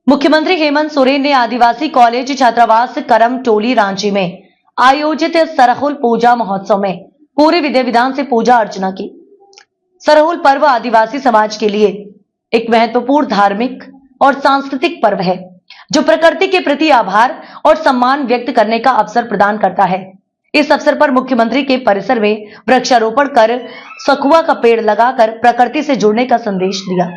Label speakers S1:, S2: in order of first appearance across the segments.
S1: मुख्यमंत्री हेमंत सोरेन ने आदिवासी कॉलेज छात्रावास करम टोली रांची में आयोजित सरहुल पूजा महोत्सव में पूरे विधि विधान से पूजा अर्चना की। सरहुल पर्व आदिवासी समाज के लिए एक महत्वपूर्ण धार्मिक और सांस्कृतिक पर्व है, जो प्रकृति के प्रति आभार और सम्मान व्यक्त करने का अवसर प्रदान करता है। इस अवसर पर मुख्यमंत्री के परिसर में वृक्षारोपण कर सखुआ का पेड़ लगाकर प्रकृति से जुड़ने का संदेश दिया।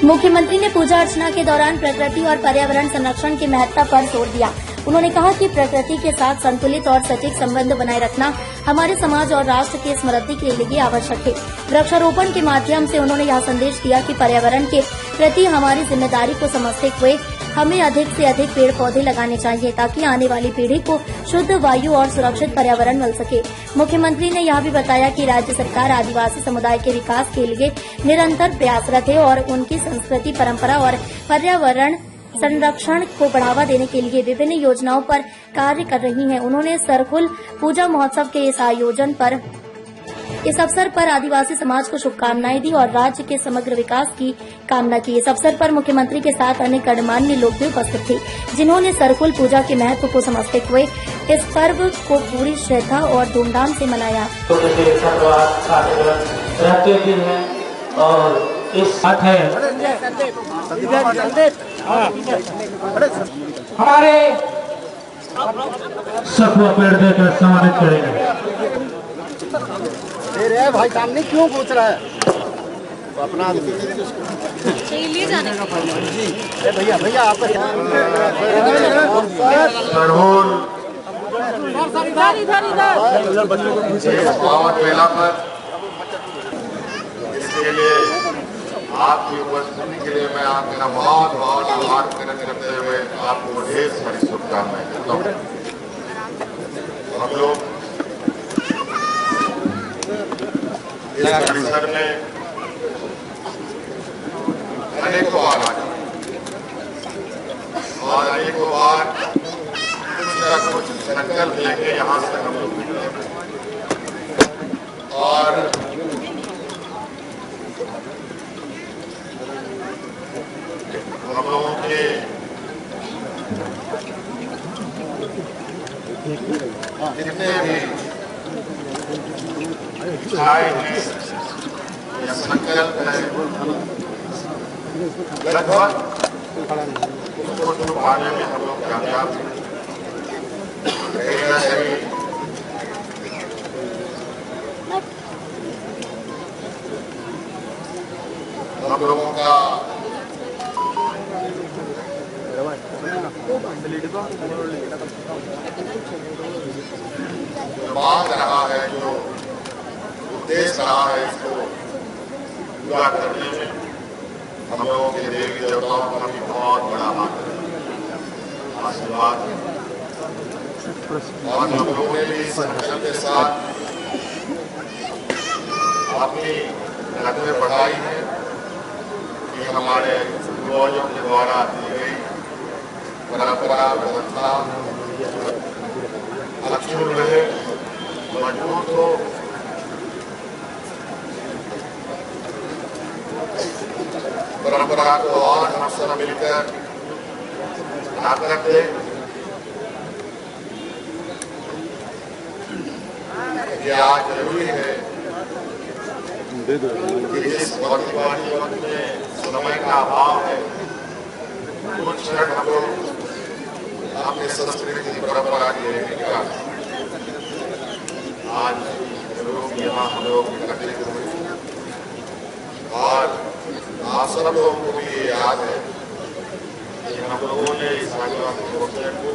S2: मुख्यमंत्री ने पूजा अर्चना के दौरान प्रकृति और पर्यावरण संरक्षण की महत्ता पर जोर दिया। उन्होंने कहा कि प्रकृति के साथ संतुलित और सटीक संबंध बनाए रखना हमारे समाज और राष्ट्र की समृद्धि के लिए आवश्यक है। वृक्षारोपण के माध्यम से उन्होंने यह संदेश दिया कि पर्यावरण के प्रति हमारी जिम्मेदारी को समझते हुए हमें अधिक से अधिक पेड़ पौधे लगाने चाहिए, ताकि आने वाली पीढ़ी को शुद्ध वायु और सुरक्षित पर्यावरण मिल सके। मुख्यमंत्री ने यह भी बताया कि राज्य सरकार आदिवासी समुदाय के विकास के लिए निरंतर प्रयासरत है और उनकी संस्कृति, परंपरा और पर्यावरण संरक्षण को बढ़ावा देने के लिए विभिन्न योजनाओं पर कार्य कर रही है। उन्होंने सरहुल पूजा महोत्सव के इस अवसर पर आदिवासी समाज को शुभकामनाएं दी और राज्य के समग्र विकास की कामना की। इस अवसर पर मुख्यमंत्री के साथ अन्य गणमान्य लोग भी उपस्थित थे, जिन्होंने सरहुल पूजा के महत्व को समझते हुए इस पर्व को पूरी श्रद्धा और धूमधाम से मनाया।
S3: और इस साथ है हमारे सखुआ पेड़ देकर सम्मानित करेंगे।
S4: तेरे भाई सामने क्यों पूछ रहा है? अपना
S5: ले जाने का
S4: भैया भैया आपका
S6: मेला पर इसके लिए आपकी उपस्थिति के लिए मैं आपका बहुत बहुत आभार व्यक्त करते हुए आपको ढेर सारी शुभकामनाएं देता हूँ। हम लोग इस परिसर में अनेकों बार आए और अनेकों बार कुछ न कुछ संकल्प लेके यहाँ से हम लोग और हम लोगों के जितने भी इच्छाएं हैं या संकल्प है, लगभग उसको पाने में हम लोग कामयाब हैं। कहीं ना कहीं हम लोगों का मांग रहा है, जो उद्देश्य रहा है, इसको पूरा करने में हम लोगों के देवी देवताओं का भी बहुत बड़ा हाथ आशीर्वाद है। और हम लोगों ने भी संकल्प के साथ अपनी कदमें बढ़ाई है कि हमारे पूर्वजों के द्वारा दी गई परंपरा व्यवस्था अक्षुण्ण रहे, मजबूत हो। परंपरा को और हम सब मिलकर ताकत दे। ये आज जरूरी है कि इस वर्तमान युग में समय का अभाव है, कुछ क्षण हम लोग अपने संस्कृति परंपरा के विकास आज लोग यहाँ हम लोग एकत्रित हुए और आप सब लोगों को भी ये याद है कि हम लोगों ने इस आदिवासी मोर्चे को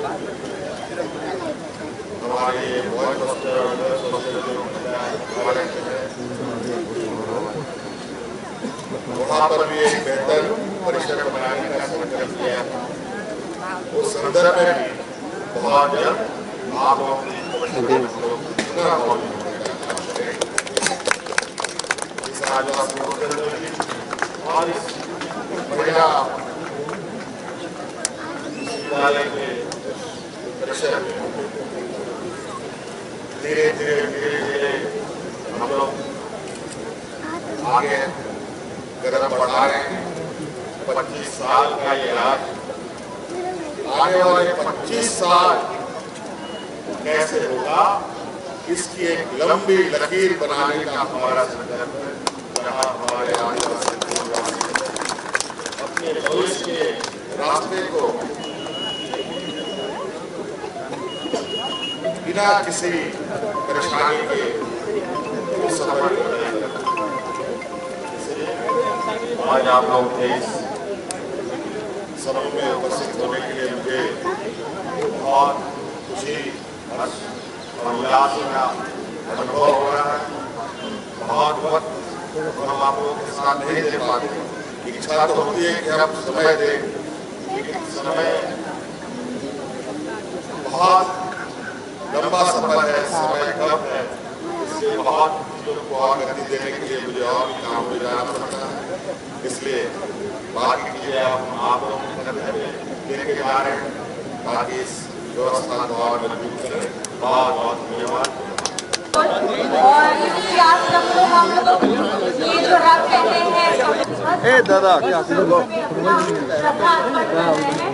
S6: हमारे वहाँ पर भी एक बेहतर परिसर बनाने का संकल्प किया था। उस संदर्भ में बहुत जल्द आप लोगों ने इस आदिवासी और इस बढ़िया विद्यालय के परिसर में धीरे धीरे हम लोग आगे कदम बढ़ा रहे हैं। 25 साल का ये आज आने वाले 25 साल कैसे होगा, इसकी एक लंबी लकीर बनाने का हमारा संकल्प है। जहां हमारे आदिवासी अपने भविष्य के रास्ते को बिना किसी परेशानी के सफल करेंगे। आज आप लोग के इस समारोह में उपस्थित होने के लिए मुझे बहुत खुशी और उल्लास का अनुभव हो रहा है। बहुत वक्त हम आप लोगों के साथ नहीं दे पाते। इच्छा तो होती है कि हम समय दें, लेकिन समय बहुत लंबा सफर है, समय कम है, इसलिए बहुत चीजों को और गति देने के लिए मुझे और भी काम में जाना पड़ता है। इसलिए बाकी चीजें आप लोगों के लेके जा रहे हैं ताकि इस व्यवस्था को और मजबूत करें। बहुत बहुत धन्यवाद।
S5: और इसी आश्रम को हम लोग ये जो रथ कहते हैं,
S4: ए दादा क्या
S5: श्रद्धा करते हैं।